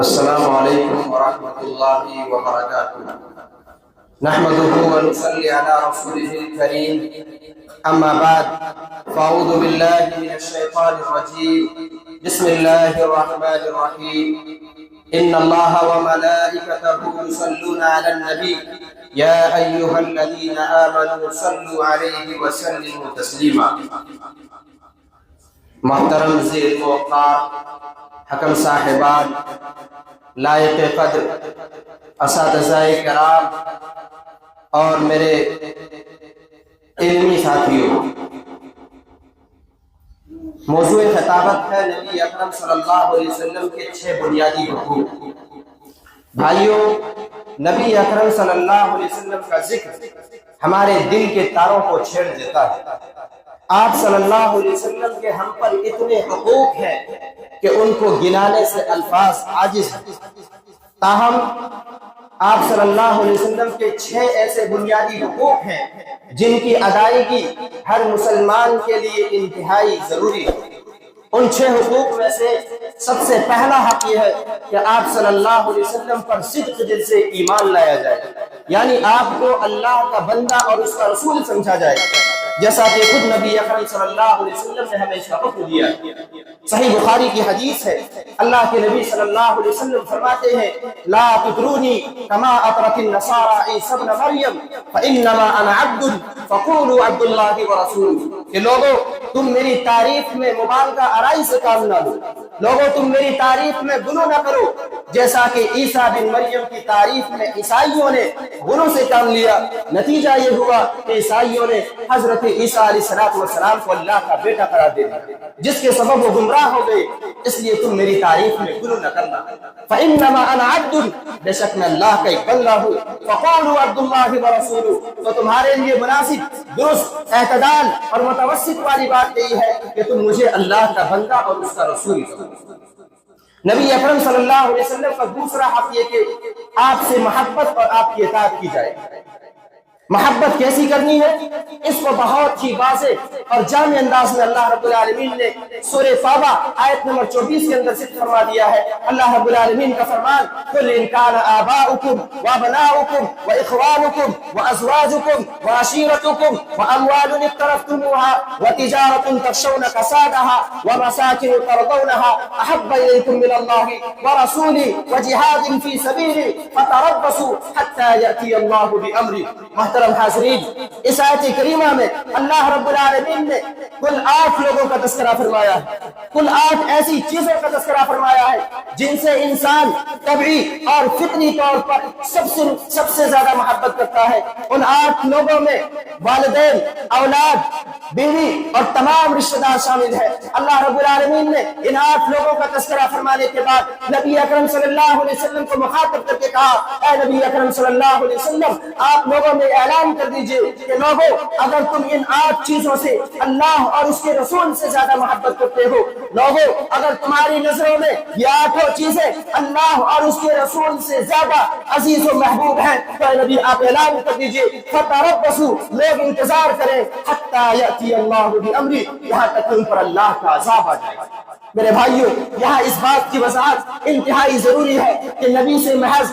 السلام علیکم ورحمۃ اللہ وبرکاتہ نحمده ونصلي على رسوله الكريم اما بعد فاعوذ بالله من الشیطان الرجیم بسم اللہ الرحمن الرحیم ان اللہ وملائکته يصلون على النبی یا ایها الذین آمنوا صلوا علیہ وسلموا تسلیما۔ محترم ذی الوقار حکم صاحبان، لائق قدر اساتذہ کرام اور میرے علمی ساتھیوں، موضوع خطابت ہے نبی اکرم صلی اللہ علیہ وسلم کے 6 بنیادی حقوق۔ بھائیوں، نبی اکرم صلی اللہ علیہ وسلم کا ذکر ہمارے دل کے تاروں کو چھیڑ دیتا ہے۔ آپ صلی اللہ علیہ وسلم کے ہم پر اتنے حقوق ہیں کہ ان کو گنانے سے الفاظ عاجز ہیں، تاہم آپ صلی اللہ علیہ وسلم کے 6 ایسے بنیادی حقوق ہیں جن کی ادائیگی ہر مسلمان کے لیے انتہائی ضروری ہے۔ ان 6 حقوق میں سے سب سے پہلا حق یہ ہے کہ آپ صلی اللہ علیہ وسلم پر صدق دل سے ایمان لایا جائے، یعنی آپ کو اللہ کا بندہ اور اس کا رسول سمجھا جائے، جیسا کہ خود نبی اکرم صلی اللہ علیہ وسلم نے ہمیں اس کا حکم دیا۔ صحیح بخاری کی حدیث ہے، اللہ کے نبی صلی اللہ علیہ وسلم فرماتے ہیں لا تطرونی کما اطرت النصارى عیسی ابن مریم فانما انا عبد فقولوا عبد اللہ ورسولہ۔ کہ لوگوں، تم میری تعریف میں مبالغہ آرائی سے کام نہ لو، لوگوں تم میری تعریف میں غلو نہ کرو، جیسا کہ عیسیٰ بن مریم کی تعریف میں عیسائیوں نے غلو سے کام لیا۔ نتیجہ یہ ہوا کہ عیسائیوں نے حضرت عیسیٰ علیہ السلام کو اللہ کا بیٹا قرار دے دیا، جس کے سبب وہ گمراہ ہو گئے۔ اس لیے تم میری تعریف میں غلو نہ کرنا۔ فإنما أنا عبد، بے شک میں اللہ کا ایک بندہ ہوں۔ فقولوا عبد اللہ ورسولہ، تو تمہارے لیے مناسب، درست، اعتدال اور متوسط والی بات یہی ہے کہ تم مجھے اللہ کا بندہ اور اس کا رسول کہو۔ نبی اکرم صلی اللہ علیہ وسلم کا دوسرا حق یہ کہ آپ سے محبت اور آپ کی اطاعت کی جائے۔ محبت کیسی کرنی ہے، اس کو بہت ہی واضح اور جامع انداز میں اللہ رب العالمین نے سورہ توبہ آیت نمبر 24 کے اندر ذکر فرما دیا ہے۔ اللہ رب العالمین کا فرمان قل ان کان آباؤکم وابناؤکم واخوانکم وازواجکم وعشیرتکم واموال اقترفتموها وتجارة تخشون کسادها ومساکن ترضونها احب الیکم من اللہ ورسولہ وجہاد فی سبیلہ فتربصوا حتی یأتی اللہ بامرہ۔ محترم حاضرین، اس آیت کریمہ میں اللہ رب العالمین نے کل 8 لوگوں کا تذکرہ فرمایا ہے، کل 8 ایسی چیزوں کا تذکرہ فرمایا ہے جن سے انسان طبعی اور فطری طور پر سب سے زیادہ محبت کرتا ہے۔ ان 8 لوگوں میں والدین، اولاد، بیوی اور تمام رشتہ دار شامل ہے۔ اللہ رب العالمین نے ان 8 لوگوں کا تذکرہ فرمانے کے بعد نبی اکرم صلی اللہ علیہ وسلم کو مخاطب کر کے کہا، اے نبی اکرم صلی اللہ علیہ وسلم، آپ لوگوں میں اعلان کر دیجئے کہ لوگوں، اگر تم ان 8 چیزوں سے اللہ اور اس کے رسول سے زیادہ محبت کرتے ہو، لوگوں اگر تمہاری نظروں میں یہ 8 چیزیں اللہ اور اس کے رسول سے زیادہ عزیز و محبوب ہیں تو اے نبی آپ اعلان کر دیجئے فتربصوا، لوگ انتظار کریں حتی یأتی اللہ بامرہ، یہاں تک ان پر اللہ کا عذاب آ جائے۔ میرے بھائیوں، یہاں اس بات کی وضاحت انتہائی ضروری ہے کہ نبی سے محض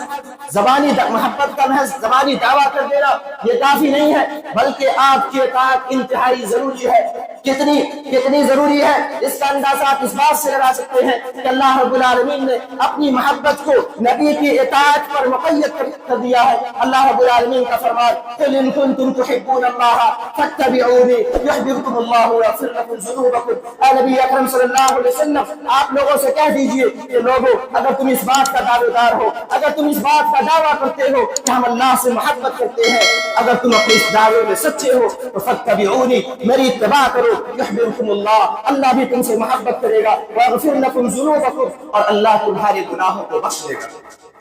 زبانی محبت کا محض زبانی دعویٰ کر دینا یہ کافی نہیں ہے، بلکہ آپ کی اطاعت انتہائی ضروری ہے۔ کتنی ضروری ہے اس کا اندازہ آپ اس بات سے لگا سکتے ہیں کہ اللہ رب العالمین نے اپنی محبت کو نبی کی اطاعت پر مقید کر دیا ہے۔ اللہ رب العالمین کا فرمان قل ان کنتم تحبون اللہ فاتبعونی یحببکم اللہ ویغفر لکم ذنوبکم۔ اے نبی اکرم صلی اللہ علیہ وسلم، آپ لوگوں سے کہہ دیجئے کہ لوگوں، اگر تم اس بات کا دعویدار ہو، اگر تم اس بات کا دعویٰ کرتے ہو کہ ہم اللہ سے محبت کرتے ہیں، اگر تم اپنے اس دعوے میں سچے ہو تو فاتبعونی، میری اتباع کرو، یحببکم اللہ، اللہ بھی تم سے محبت کرے گا، ویغفر لکم ذنوبکم، اور اللہ تمہارے گناہوں کو بخش دے گا۔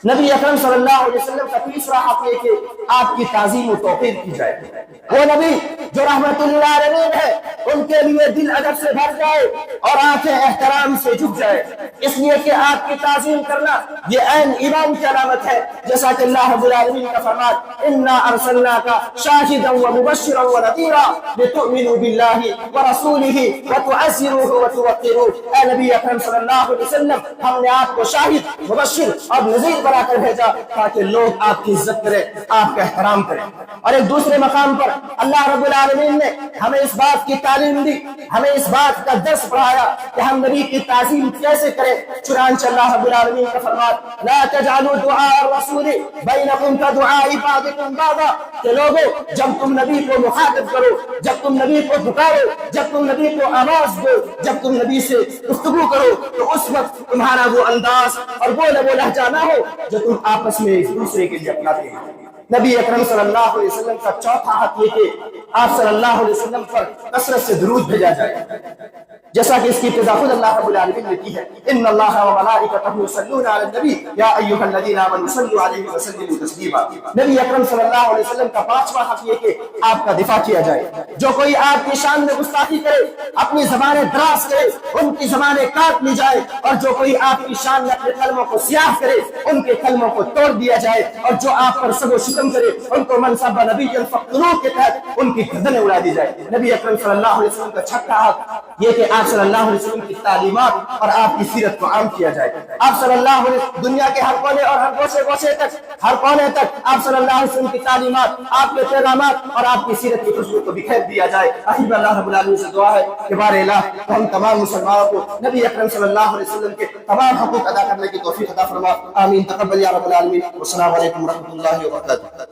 نبی اکرم صلی اللہ علیہ وسلم کا تیسرا حق یہ کہ آپ کی تعظیم و توقیر کی جائے. وہ نبی جو رحمت اللہ علیہ ہے ان کے لیے دل ادب سے بھر جائے اور آنکھیں احترام سے جھک جائے، اس لیے کہ آپ کی تعظیم کرنا یہ عین ایمان کی علامت ہے، جیسا کہ اللہ رب العالمین کا فرمان انا ارسلناک شاہدا ومبشرا ونذیرا لتؤمنوا باللہ ورسولہ وتعزروہ وتوقروہ. اے نبی اکرم صلی اللہ علیہ وسلم، ہم نے آپ کو شاہد، مبشر اور نذیر بنا کر بھیجا تاکہ لوگ آپ کی عزت کریں، آپ کا احترام کریں. اور ایک دوسرے مقام پر اللہ رب العالمین نے ہمیں اس بات کی تعلیم دی، ہمیں اس بات کا درس پڑھایا کہ ہم نبی کی تعظیم کیسے کریں. چنانچہ اللہ رب العالمین کا فرمان لا تجعلوا دعاء الرسول بینکم کدعاء بعضکم بعضا، کہ لوگوں جب تم نبی کو مخاطب کرو، جب تم نبی کو پکارو، جب تم نبی کو آواز دو، جب تم نبی سے گفتگو کرو تو اس وقت تمہارا وہ انداز اور وہ لہجہ نہ ہو جو تم آپس میں ایک دوسرے کے لیے اپناتے ہیں. نبی اکرم صلی اللہ علیہ وسلم کا چوتھا حق یہ کہ آپ صلی اللہ علیہ وسلم پر کثرت سے درود بھیجا جائے، جیسا کہ اس کی ابتدا خود اللہ رب العالمین نے کی ہے ان اللہ وملائکتہ یصلون علی النبی یا ایھا الذین آمنوا صلوا علیہ وسلموا تسلیما. نبی اکرم صلی اللہ علیہ وسلم کا پانچواں حق یہ کہ آپ کا دفاع کیا جائے. جو کوئی آپ کی شان میں گستاخی کرے، اپنی زبانیں دراز کرے، ان کی زبانیں کاٹ لی جائے، اور جو کوئی آپ کی شان میں اپنے کلموں کو سیاہ کرے ان کے کلموں کو توڑ دیا جائے، اور جو آپ پر سب و شتم کرے ان کو من سب نبی فقتلوہ کے تحت ان کی گردنیں اڑا دی جائے. نبی اکرم صلی اللہ علیہ وسلم کا چھٹا حق یہ کہ آپ صلی اللہ علیہ وسلم کی تعلیمات اور آپ کی سیرت کو عام کیا جائے. آپ صلی اللہ علیہ وسلم دنیا کے ہر کونے اور ہر گوشے تک، ہر کونے تک آپ صلی اللہ علیہ وسلم کی تعلیمات، آپ کے پیغامات اور آپ کی سیرت کی خوشبو کو بکھیر دیا جائے. آخر اللہ رب العالمین سے دعا ہے کہ بار الہ ہم تمام مسلمانوں کو نبی اکرم صلی اللہ علیہ وسلم کے تمام حقوق ادا کرنے کی توفیق عطا فرما. آمین. تقبل یا رب العالمین. والسلام علیکم ورحمۃ اللہ وبرکاتہ.